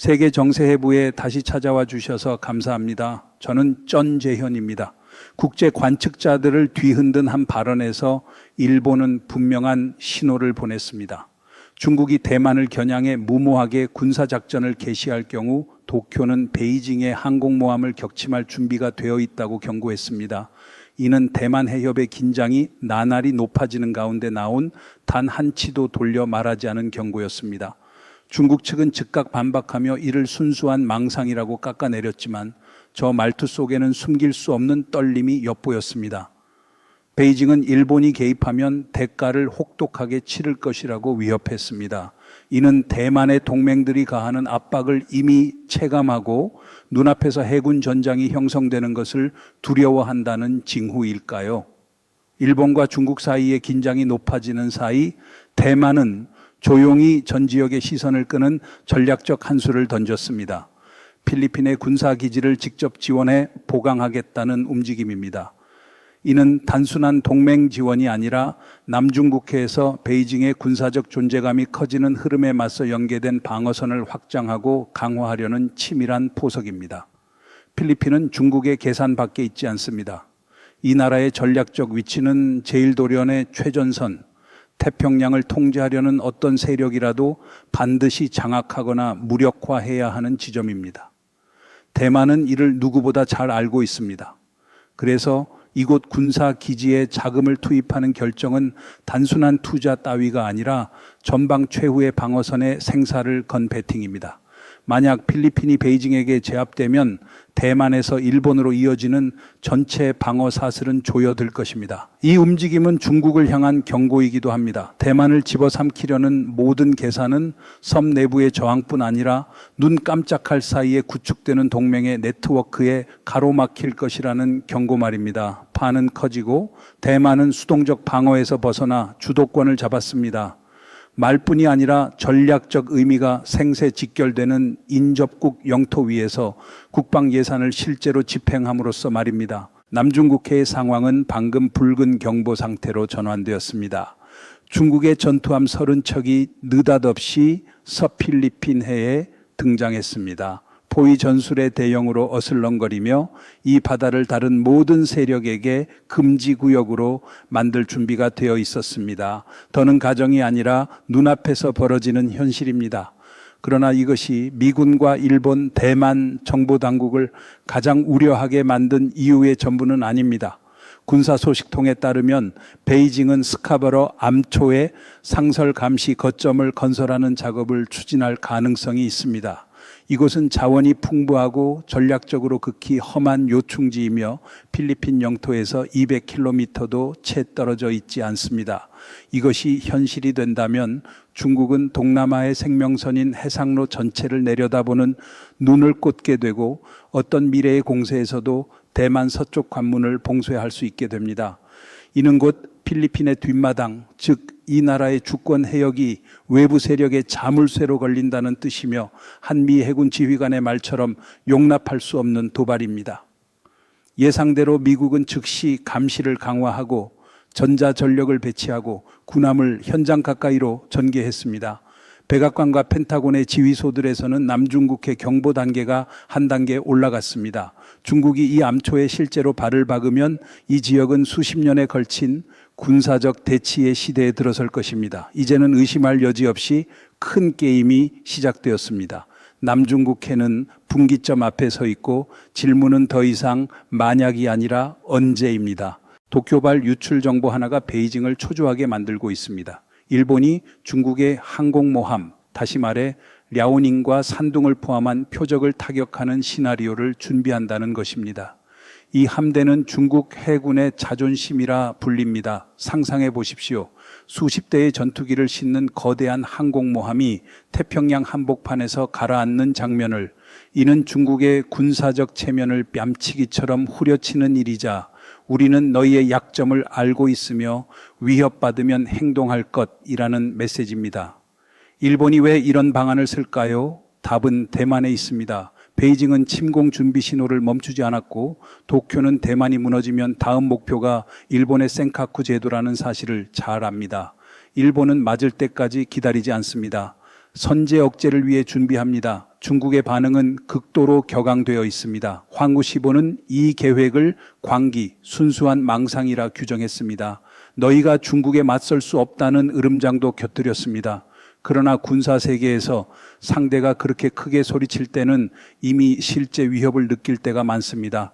세계정세회부에 다시 찾아와 주셔서 감사합니다. 저는 전재현입니다. 국제 관측자들을 뒤흔든 한 발언에서 일본은 분명한 신호를 보냈습니다. 중국이 대만을 겨냥해 무모하게 군사작전을 개시할 경우 도쿄는 베이징의 항공모함을 격침할 준비가 되어 있다고 경고했습니다. 이는 대만 해협의 긴장이 나날이 높아지는 가운데 나온 단 한치도 돌려 말하지 않은 경고였습니다. 중국 측은 즉각 반박하며 이를 순수한 망상이라고 깎아내렸지만 저 말투 속에는 숨길 수 없는 떨림이 엿보였습니다. 베이징은 일본이 개입하면 대가를 혹독하게 치를 것이라고 위협했습니다. 이는 대만의 동맹들이 가하는 압박을 이미 체감하고 눈앞에서 해군 전장이 형성되는 것을 두려워한다는 징후일까요? 일본과 중국 사이의 긴장이 높아지는 사이 대만은 조용히 전 지역의 시선을 끄는 전략적 한 수를 던졌습니다. 필리핀의 군사기지를 직접 지원해 보강하겠다는 움직임입니다. 이는 단순한 동맹 지원이 아니라 남중국해에서 베이징의 군사적 존재감이 커지는 흐름에 맞서 연계된 방어선을 확장하고 강화하려는 치밀한 포석입니다. 필리핀은 중국의 계산 밖에 있지 않습니다. 이 나라의 전략적 위치는 제일도련의 최전선, 태평양을 통제하려는 어떤 세력이라도 반드시 장악하거나 무력화해야 하는 지점입니다. 대만은 이를 누구보다 잘 알고 있습니다. 그래서 이곳 군사기지에 자금을 투입하는 결정은 단순한 투자 따위가 아니라 전방 최후의 방어선에 생사를 건 배팅입니다. 만약 필리핀이 베이징에게 제압되면 대만에서 일본으로 이어지는 전체 방어 사슬은 조여들 것입니다. 이 움직임은 중국을 향한 경고이기도 합니다. 대만을 집어삼키려는 모든 계산은 섬 내부의 저항뿐 아니라 눈 깜짝할 사이에 구축되는 동맹의 네트워크에 가로막힐 것이라는 경고 말입니다. 판은 커지고 대만은 수동적 방어에서 벗어나 주도권을 잡았습니다. 말뿐이 아니라 전략적 의미가 생세 직결되는 인접국 영토 위에서 국방 예산을 실제로 집행함으로써 말입니다. 남중국해의 상황은 방금 붉은 경보 상태로 전환되었습니다. 중국의 전투함 30척이 느닷없이 서필리핀 해에 등장했습니다. 포위 전술의 대형으로 어슬렁거리며 이 바다를 다른 모든 세력에게 금지구역으로 만들 준비가 되어 있었습니다. 더는 가정이 아니라 눈앞에서 벌어지는 현실입니다. 그러나 이것이 미군과 일본, 대만 정보당국을 가장 우려하게 만든 이유의 전부는 아닙니다. 군사 소식통에 따르면 베이징은 스카버러 암초에 상설 감시 거점을 건설하는 작업을 추진할 가능성이 있습니다. 이곳은 자원이 풍부하고 전략적으로 극히 험한 요충지이며 필리핀 영토에서 200km도 채 떨어져 있지 않습니다. 이것이 현실이 된다면 중국은 동남아의 생명선인 해상로 전체를 내려다보는 눈을 꽂게 되고 어떤 미래의 공세에서도 대만 서쪽 관문을 봉쇄할 수 있게 됩니다. 이는 곧 필리핀의 뒷마당, 즉 이 나라의 주권 해역이 외부 세력의 자물쇠로 걸린다는 뜻이며 한미 해군 지휘관의 말처럼 용납할 수 없는 도발입니다. 예상대로 미국은 즉시 감시를 강화하고 전자전력을 배치하고 군함을 현장 가까이로 전개했습니다. 백악관과 펜타곤의 지휘소들에서는 남중국해 경보 단계가 한 단계 올라갔습니다. 중국이 이 암초에 실제로 발을 박으면 이 지역은 수십 년에 걸친 군사적 대치의 시대에 들어설 것입니다. 이제는 의심할 여지 없이 큰 게임이 시작되었습니다. 남중국해는 분기점 앞에 서 있고 질문은 더 이상 만약이 아니라 언제입니다. 도쿄발 유출 정보 하나가 베이징을 초조하게 만들고 있습니다. 일본이 중국의 항공모함, 다시 말해 랴오닝과 산둥을 포함한 표적을 타격하는 시나리오를 준비한다는 것입니다. 이 함대는 중국 해군의 자존심이라 불립니다. 상상해 보십시오. 수십 대의 전투기를 싣는 거대한 항공모함이 태평양 한복판에서 가라앉는 장면을, 이는 중국의 군사적 체면을 뺨치기처럼 후려치는 일이자 우리는 너희의 약점을 알고 있으며 위협받으면 행동할 것이라는 메시지입니다. 일본이 왜 이런 방안을 쓸까요? 답은 대만에 있습니다. 베이징은 침공 준비 신호를 멈추지 않았고 도쿄는 대만이 무너지면 다음 목표가 일본의 센카쿠 제도라는 사실을 잘 압니다. 일본은 맞을 때까지 기다리지 않습니다. 선제 억제를 위해 준비합니다. 중국의 반응은 극도로 격앙되어 있습니다. 황구 시보는 이 계획을 광기, 순수한 망상이라 규정했습니다. 너희가 중국에 맞설 수 없다는 으름장도 곁들였습니다. 그러나 군사 세계에서 상대가 그렇게 크게 소리칠 때는 이미 실제 위협을 느낄 때가 많습니다.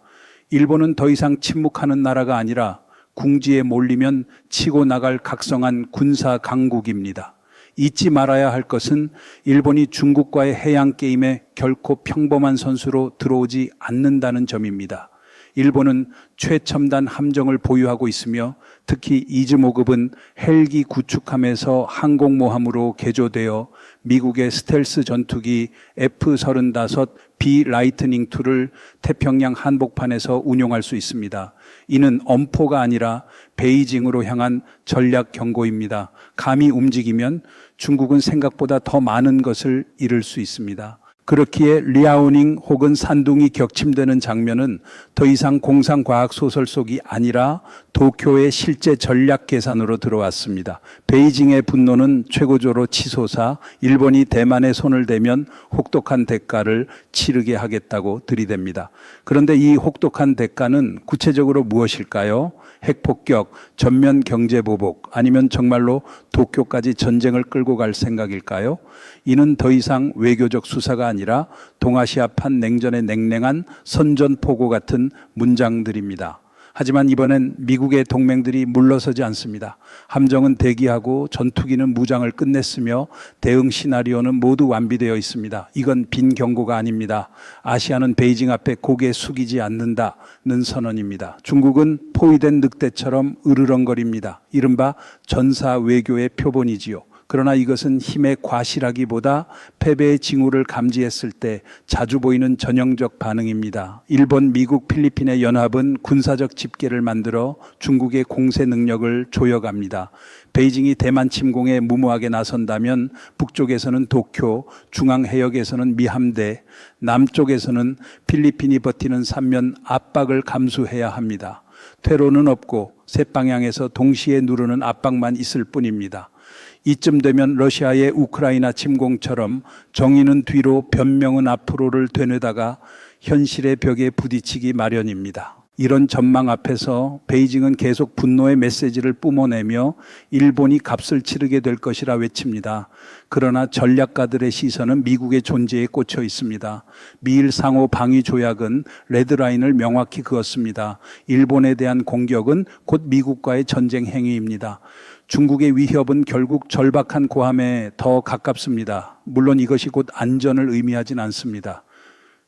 일본은 더 이상 침묵하는 나라가 아니라 궁지에 몰리면 치고 나갈 각성한 군사 강국입니다. 잊지 말아야 할 것은 일본이 중국과의 해양 게임에 결코 평범한 선수로 들어오지 않는다는 점입니다. 일본은 최첨단 함정을 보유하고 있으며 특히 이즈모급은 헬기 구축함에서 항공모함으로 개조되어 미국의 스텔스 전투기 F-35B 라이트닝2를 태평양 한복판에서 운용할 수 있습니다. 이는 엄포가 아니라 베이징으로 향한 전략 경고입니다. 감히 움직이면 중국은 생각보다 더 많은 것을 잃을 수 있습니다. 그렇기에 리아오닝 혹은 산둥이 격침되는 장면은 더 이상 공상과학소설 속이 아니라 도쿄의 실제 전략 계산으로 들어왔습니다. 베이징의 분노는 최고조로 치솟아 일본이 대만에 손을 대면 혹독한 대가를 치르게 하겠다고 들이댑니다. 그런데 이 혹독한 대가는 구체적으로 무엇일까요? 핵폭격, 전면 경제보복, 아니면 정말로 도쿄까지 전쟁을 끌고 갈 생각일까요? 이는 더 이상 외교적 수사가 아니라 동아시아판 냉전의 냉랭한 선전포고 같은 문장들입니다. 하지만 이번엔 미국의 동맹들이 물러서지 않습니다. 함정은 대기하고 전투기는 무장을 끝냈으며 대응 시나리오는 모두 완비되어 있습니다. 이건 빈 경고가 아닙니다. 아시아는 베이징 앞에 고개 숙이지 않는다는 선언입니다. 중국은 포위된 늑대처럼 으르렁거립니다. 이른바 전사 외교의 표본이지요. 그러나 이것은 힘의 과실하기보다 패배의 징후를 감지했을 때 자주 보이는 전형적 반응입니다. 일본, 미국, 필리핀의 연합은 군사적 집계를 만들어 중국의 공세 능력을 조여갑니다. 베이징이 대만 침공에 무모하게 나선다면 북쪽에서는 도쿄, 중앙해역에서는 미함대, 남쪽에서는 필리핀이 버티는 삼면 압박을 감수해야 합니다. 퇴로는 없고 세 방향에서 동시에 누르는 압박만 있을 뿐입니다. 이쯤 되면 러시아의 우크라이나 침공처럼 정의는 뒤로 변명은 앞으로를 되뇌다가 현실의 벽에 부딪히기 마련입니다. 이런 전망 앞에서 베이징은 계속 분노의 메시지를 뿜어내며 일본이 값을 치르게 될 것이라 외칩니다. 그러나 전략가들의 시선은 미국의 존재에 꽂혀 있습니다. 미일 상호 방위 조약은 레드라인을 명확히 그었습니다. 일본에 대한 공격은 곧 미국과의 전쟁 행위입니다. 중국의 위협은 결국 절박한 고함에 더 가깝습니다. 물론 이것이 곧 안전을 의미하진 않습니다.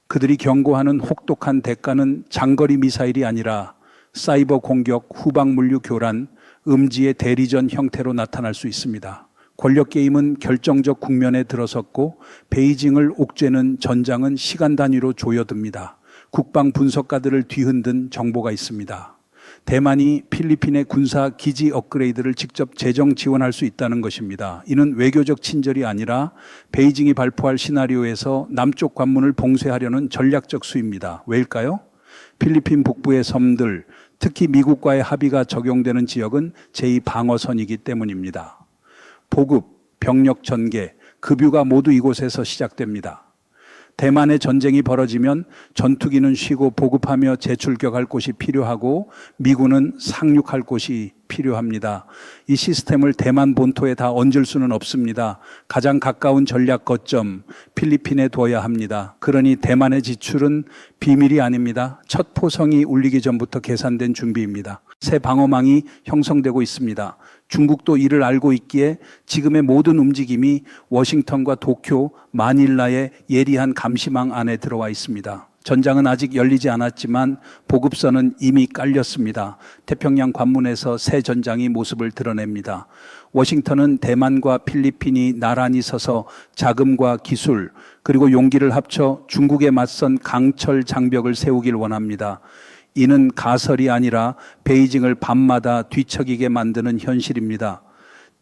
그들이 경고하는 혹독한 대가는 장거리 미사일이 아니라 사이버 공격, 후방 물류 교란, 음지의 대리전 형태로 나타날 수 있습니다. 권력 게임은 결정적 국면에 들어섰고 베이징을 옥죄는 전장은 시간 단위로 조여듭니다. 국방 분석가들을 뒤흔든 정보가 있습니다. 대만이 필리핀의 군사 기지 업그레이드를 직접 재정 지원할 수 있다는 것입니다. 이는 외교적 친절이 아니라 베이징이 발표할 시나리오에서 남쪽 관문을 봉쇄하려는 전략적 수입니다. 왜일까요? 필리핀 북부의 섬들, 특히 미국과의 합의가 적용되는 지역은 제2방어선이기 때문입니다. 보급, 병력 전개, 급유가 모두 이곳에서 시작됩니다. 대만의 전쟁이 벌어지면 전투기는 쉬고 보급하며 재출격할 곳이 필요하고 미군은 상륙할 곳이 필요합니다. 이 시스템을 대만 본토에 다 얹을 수는 없습니다. 가장 가까운 전략 거점 필리핀에 둬야 합니다. 그러니 대만의 지출은 비밀이 아닙니다. 첫 포성이 울리기 전부터 계산된 준비입니다. 새 방어망이 형성되고 있습니다. 중국도 이를 알고 있기에 지금의 모든 움직임이 워싱턴과 도쿄, 마닐라의 예리한 감시망 안에 들어와 있습니다. 전장은 아직 열리지 않았지만 보급선은 이미 깔렸습니다. 태평양 관문에서 새 전장이 모습을 드러냅니다. 워싱턴은 대만과 필리핀이 나란히 서서 자금과 기술 그리고 용기를 합쳐 중국에 맞선 강철 장벽을 세우길 원합니다. 이는 가설이 아니라 베이징을 밤마다 뒤척이게 만드는 현실입니다.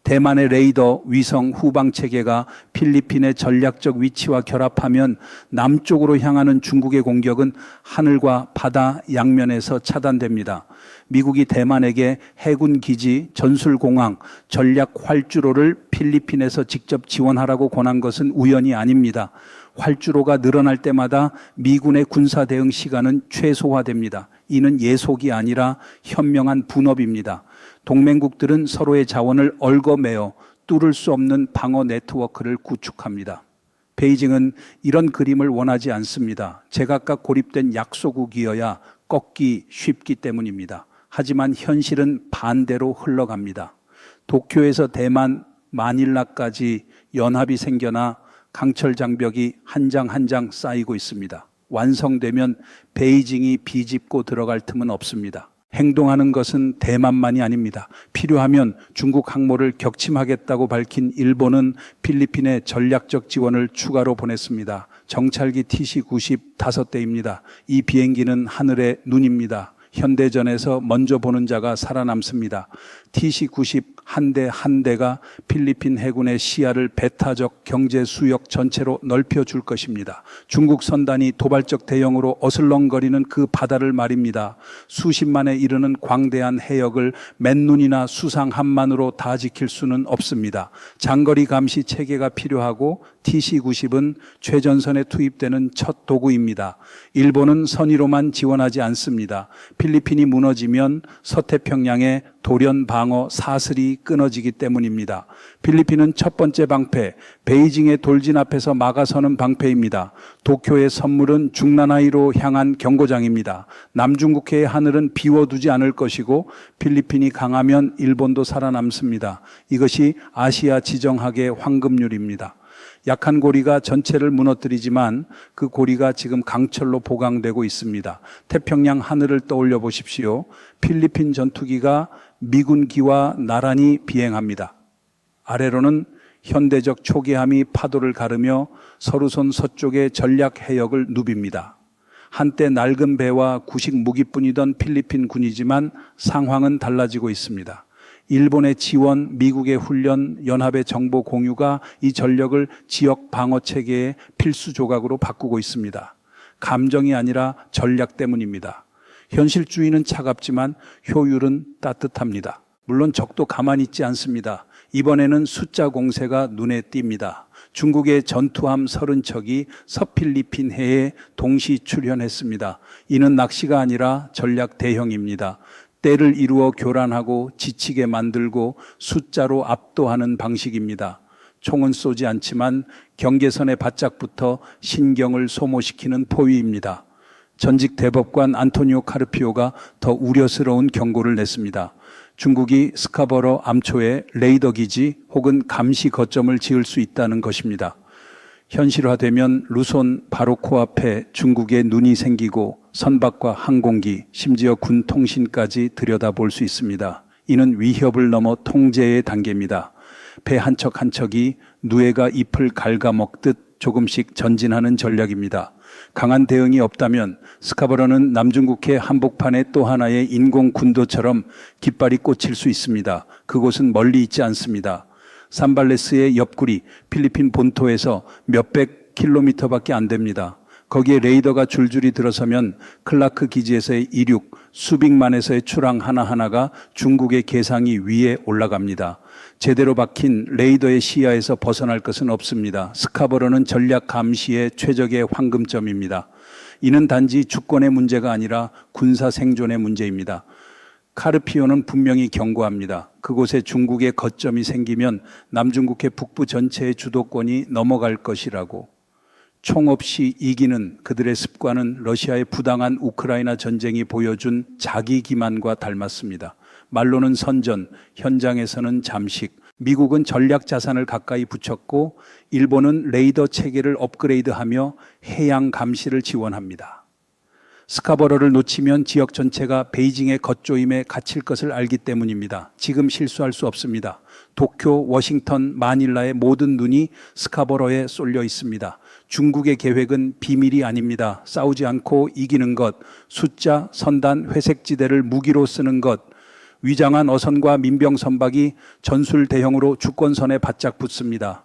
대만의 레이더, 위성, 후방 체계가 필리핀의 전략적 위치와 결합하면 남쪽으로 향하는 중국의 공격은 하늘과 바다 양면에서 차단됩니다. 미국이 대만에게 해군 기지, 전술공항, 전략 활주로를 필리핀에서 직접 지원하라고 권한 것은 우연이 아닙니다. 활주로가 늘어날 때마다 미군의 군사 대응 시간은 최소화됩니다. 이는 예속이 아니라 현명한 분업입니다. 동맹국들은 서로의 자원을 얽어매어 뚫을 수 없는 방어 네트워크를 구축합니다. 베이징은 이런 그림을 원하지 않습니다. 제각각 고립된 약소국이어야 꺾기 쉽기 때문입니다. 하지만 현실은 반대로 흘러갑니다. 도쿄에서 대만, 마닐라까지 연합이 생겨나 강철 장벽이 한 장 한 장 쌓이고 있습니다. 완성되면 베이징이 비집고 들어갈 틈은 없습니다. 행동하는 것은 대만만이 아닙니다. 필요하면 중국 항모를 격침하겠다고 밝힌 일본은 필리핀에 전략적 지원을 추가로 보냈습니다. 정찰기 TC-90 5대입니다. 이 비행기는 하늘의 눈입니다. 현대전에서 먼저 보는 자가 살아남습니다. TC-90 한 대 한 대가 필리핀 해군의 시야를 배타적 경제 수역 전체로 넓혀줄 것입니다. 중국 선단이 도발적 대형으로 어슬렁거리는 그 바다를 말입니다. 수십만에 이르는 광대한 해역을 맨눈이나 수상함만으로 다 지킬 수는 없습니다. 장거리 감시 체계가 필요하고 TC-90은 최전선에 투입되는 첫 도구입니다. 일본은 선의로만 지원하지 않습니다. 필리핀이 무너지면 서태평양에 돌연 방어 사슬이 끊어지기 때문입니다. 필리핀은 첫 번째 방패, 베이징의 돌진 앞에서 막아서는 방패입니다. 도쿄의 선물은 중나나이로 향한 경고장입니다. 남중국해의 하늘은 비워두지 않을 것이고 필리핀이 강하면 일본도 살아남습니다. 이것이 아시아 지정학의 황금률입니다. 약한 고리가 전체를 무너뜨리지만 그 고리가 지금 강철로 보강되고 있습니다. 태평양 하늘을 떠올려 보십시오. 필리핀 전투기가 미군기와 나란히 비행합니다. 아래로는 현대적 초계함이 파도를 가르며 서루선 서쪽의 전략 해역을 누빕니다. 한때 낡은 배와 구식 무기뿐이던 필리핀 군이지만 상황은 달라지고 있습니다. 일본의 지원, 미국의 훈련, 연합의 정보 공유가 이 전력을 지역 방어 체계의 필수 조각으로 바꾸고 있습니다. 감정이 아니라 전략 때문입니다. 현실주의는 차갑지만 효율은 따뜻합니다. 물론 적도 가만히 있지 않습니다. 이번에는 숫자 공세가 눈에 띕니다. 중국의 전투함 30척이 서필리핀 해에 동시 출현했습니다. 이는 낚시가 아니라 전략 대형입니다. 때를 이루어 교란하고 지치게 만들고 숫자로 압도하는 방식입니다. 총은 쏘지 않지만 경계선에 바짝 붙어 신경을 소모시키는 포위입니다. 전직 대법관 안토니오 카르피오가 더 우려스러운 경고를 냈습니다. 중국이 스카버러 암초에 레이더 기지 혹은 감시 거점을 지을 수 있다는 것입니다. 현실화되면 루손 바로 코앞에 중국의 눈이 생기고 선박과 항공기, 심지어 군 통신까지 들여다볼 수 있습니다. 이는 위협을 넘어 통제의 단계입니다. 배 한 척 한 척이 누에가 잎을 갉아먹듯 조금씩 전진하는 전략입니다. 강한 대응이 없다면 스카버러는 남중국해 한복판의 또 하나의 인공 군도처럼 깃발이 꽂힐 수 있습니다. 그곳은 멀리 있지 않습니다. 산발레스의 옆구리 필리핀 본토에서 몇백 킬로미터밖에 안 됩니다. 거기에 레이더가 줄줄이 들어서면 클라크 기지에서의 이륙, 수빅만에서의 출항 하나하나가 중국의 계상이 위에 올라갑니다. 제대로 박힌 레이더의 시야에서 벗어날 것은 없습니다. 스카버러는 전략 감시의 최적의 황금점입니다. 이는 단지 주권의 문제가 아니라 군사 생존의 문제입니다. 카르피오는 분명히 경고합니다. 그곳에 중국의 거점이 생기면 남중국해 북부 전체의 주도권이 넘어갈 것이라고. 총 없이 이기는 그들의 습관은 러시아의 부당한 우크라이나 전쟁이 보여준 자기 기만과 닮았습니다. 말로는 선전, 현장에서는 잠식. 미국은 전략 자산을 가까이 붙였고 일본은 레이더 체계를 업그레이드하며 해양 감시를 지원합니다. 스카버러를 놓치면 지역 전체가 베이징의 겉조임에 갇힐 것을 알기 때문입니다. 지금 실수할 수 없습니다. 도쿄, 워싱턴, 마닐라의 모든 눈이 스카버러에 쏠려 있습니다. 중국의 계획은 비밀이 아닙니다. 싸우지 않고 이기는 것, 숫자, 선단, 회색지대를 무기로 쓰는 것, 위장한 어선과 민병 선박이 전술 대형으로 주권선에 바짝 붙습니다.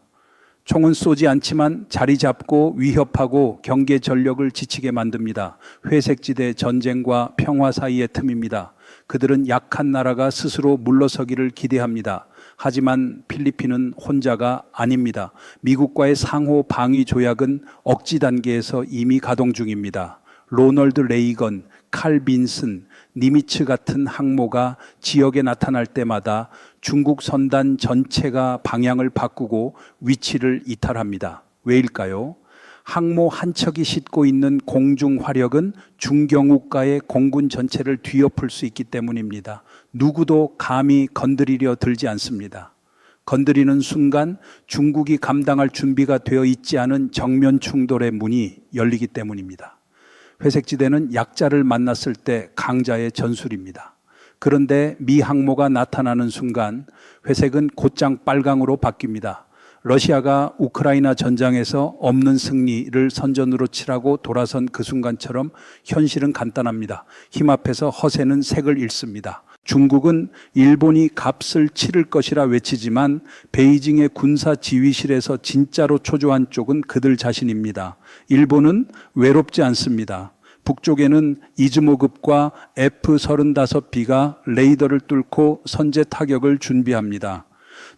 총은 쏘지 않지만 자리 잡고 위협하고 경계 전력을 지치게 만듭니다. 회색지대 전쟁과 평화 사이의 틈입니다. 그들은 약한 나라가 스스로 물러서기를 기대합니다. 하지만 필리핀은 혼자가 아닙니다. 미국과의 상호 방위 조약은 억지 단계에서 이미 가동 중입니다. 로널드 레이건, 칼 빈슨, 니미츠 같은 항모가 지역에 나타날 때마다 중국 선단 전체가 방향을 바꾸고 위치를 이탈합니다. 왜일까요? 항모 한 척이 싣고 있는 공중 화력은 중경우가의 공군 전체를 뒤엎을 수 있기 때문입니다. 누구도 감히 건드리려 들지 않습니다. 건드리는 순간 중국이 감당할 준비가 되어 있지 않은 정면 충돌의 문이 열리기 때문입니다. 회색지대는 약자를 만났을 때 강자의 전술입니다. 그런데 미 항모가 나타나는 순간 회색은 곧장 빨강으로 바뀝니다. 러시아가 우크라이나 전장에서 없는 승리를 선전으로 치라고 돌아선 그 순간처럼 현실은 간단합니다. 힘 앞에서 허세는 색을 잃습니다. 중국은 일본이 값을 치를 것이라 외치지만 베이징의 군사 지휘실에서 진짜로 초조한 쪽은 그들 자신입니다. 일본은 외롭지 않습니다. 북쪽에는 이즈모급과 F-35B가 레이더를 뚫고 선제 타격을 준비합니다.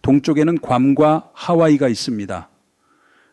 동쪽에는 괌과 하와이가 있습니다.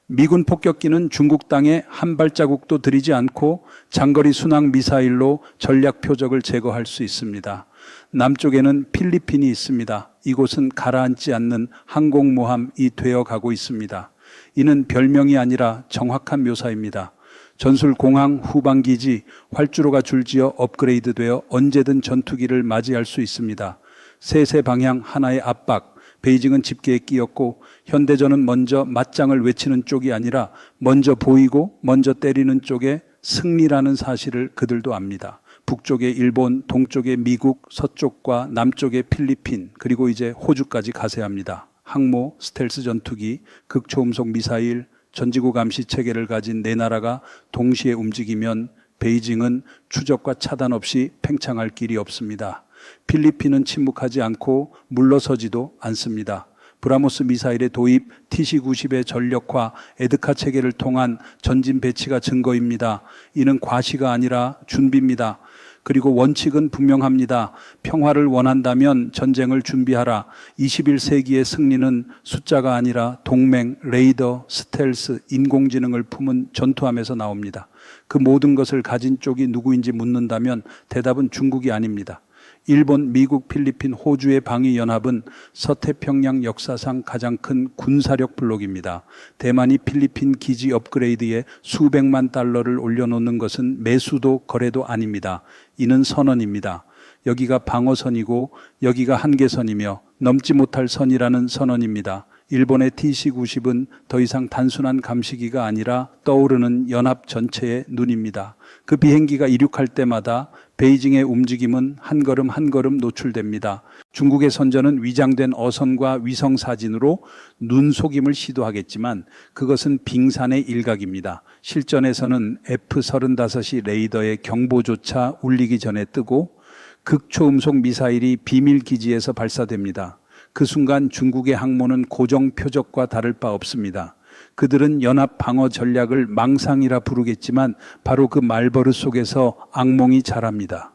미군 폭격기는 중국 땅에 한 발자국도 들이지 않고 장거리 순항 미사일로 전략 표적을 제거할 수 있습니다. 남쪽에는 필리핀이 있습니다. 이곳은 가라앉지 않는 항공모함이 되어가고 있습니다. 이는 별명이 아니라 정확한 묘사입니다. 전술 공항 후방기지 활주로가 줄지어 업그레이드되어 언제든 전투기를 맞이할 수 있습니다. 세세 방향 하나의 압박, 베이징은 집게에 끼었고 현대전은 먼저 맞짱을 외치는 쪽이 아니라 먼저 보이고 먼저 때리는 쪽에 승리라는 사실을 그들도 압니다. 북쪽에 일본, 동쪽에 미국, 서쪽과 남쪽에 필리핀, 그리고 이제 호주까지 가세합니다. 항모, 스텔스 전투기, 극초음속 미사일, 전지구 감시 체계를 가진 네 나라가 동시에 움직이면 베이징은 추적과 차단 없이 팽창할 길이 없습니다. 필리핀은 침묵하지 않고 물러서지도 않습니다. 브라모스 미사일의 도입, TC-90의 전력화, 에드카 체계를 통한 전진 배치가 증거입니다. 이는 과시가 아니라 준비입니다. 그리고 원칙은 분명합니다. 평화를 원한다면 전쟁을 준비하라. 21세기의 승리는 숫자가 아니라 동맹, 레이더, 스텔스, 인공지능을 품은 전투함에서 나옵니다. 그 모든 것을 가진 쪽이 누구인지 묻는다면 대답은 중국이 아닙니다. 일본, 미국, 필리핀, 호주의 방위연합은 서태평양 역사상 가장 큰 군사력 블록입니다. 대만이 필리핀 기지 업그레이드에 수백만 달러를 올려놓는 것은 매수도 거래도 아닙니다. 이는 선언입니다. 여기가 방어선이고 여기가 한계선이며 넘지 못할 선이라는 선언입니다. 일본의 TC-90은 더 이상 단순한 감시기가 아니라 떠오르는 연합 전체의 눈입니다. 그 비행기가 이륙할 때마다 베이징의 움직임은 한 걸음 한 걸음 노출됩니다. 중국의 선전은 위장된 어선과 위성 사진으로 눈속임을 시도하겠지만 그것은 빙산의 일각입니다. 실전에서는 F-35이 레이더의 경보조차 울리기 전에 뜨고 극초음속 미사일이 비밀 기지에서 발사됩니다. 그 순간 중국의 항모는 고정 표적과 다를 바 없습니다. 그들은 연합 방어 전략을 망상이라 부르겠지만 바로 그 말버릇 속에서 악몽이 자랍니다.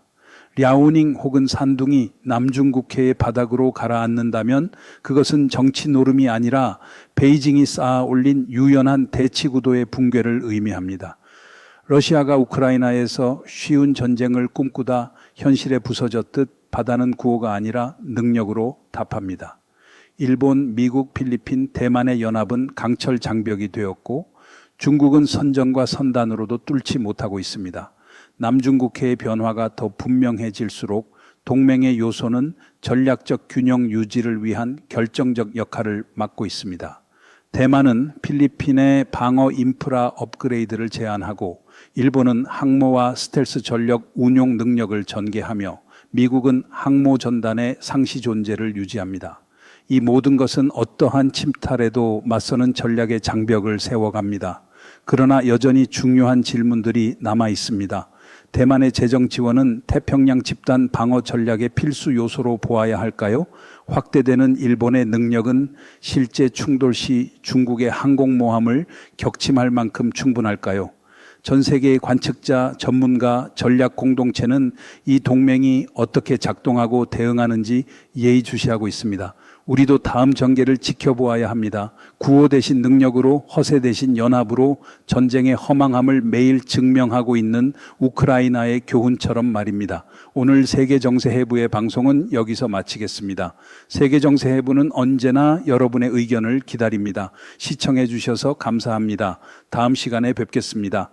랴오닝 혹은 산둥이 남중국해의 바닥으로 가라앉는다면 그것은 정치 노름이 아니라 베이징이 쌓아 올린 유연한 대치 구도의 붕괴를 의미합니다. 러시아가 우크라이나에서 쉬운 전쟁을 꿈꾸다 현실에 부서졌듯 바다는 구호가 아니라 능력으로 답합니다. 일본, 미국, 필리핀, 대만의 연합은 강철 장벽이 되었고 중국은 선전과 선단으로도 뚫지 못하고 있습니다. 남중국해의 변화가 더 분명해질수록 동맹의 요소는 전략적 균형 유지를 위한 결정적 역할을 맡고 있습니다. 대만은 필리핀의 방어 인프라 업그레이드를 제안하고 일본은 항모와 스텔스 전력 운용 능력을 전개하며 미국은 항모 전단의 상시 존재를 유지합니다. 이 모든 것은 어떠한 침탈에도 맞서는 전략의 장벽을 세워갑니다. 그러나 여전히 중요한 질문들이 남아 있습니다. 대만의 재정 지원은 태평양 집단 방어 전략의 필수 요소로 보아야 할까요? 확대되는 일본의 능력은 실제 충돌 시 중국의 항공모함을 격침할 만큼 충분할까요? 전 세계의 관측자, 전문가, 전략 공동체는 이 동맹이 어떻게 작동하고 대응하는지 예의주시하고 있습니다. 우리도 다음 전개를 지켜보아야 합니다. 구호 대신 능력으로, 허세 대신 연합으로 전쟁의 허망함을 매일 증명하고 있는 우크라이나의 교훈처럼 말입니다. 오늘 세계정세해부의 방송은 여기서 마치겠습니다. 세계정세해부는 언제나 여러분의 의견을 기다립니다. 시청해 주셔서 감사합니다. 다음 시간에 뵙겠습니다.